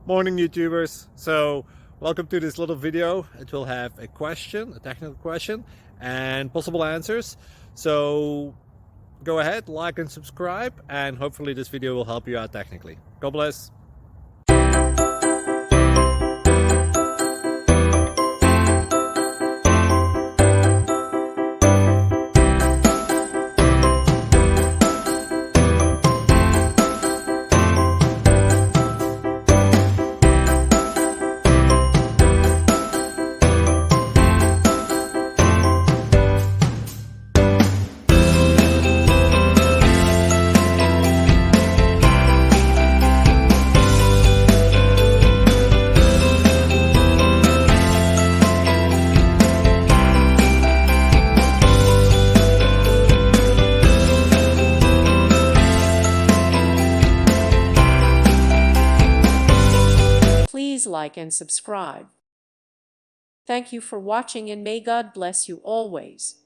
Morning YouTubers. So welcome to this little video. It will have a question, a technical question, and possible answers. So go ahead, like and subscribe, and hopefully this video will help you out technically. God bless. Please like and subscribe. Thank you for watching and may God bless you always.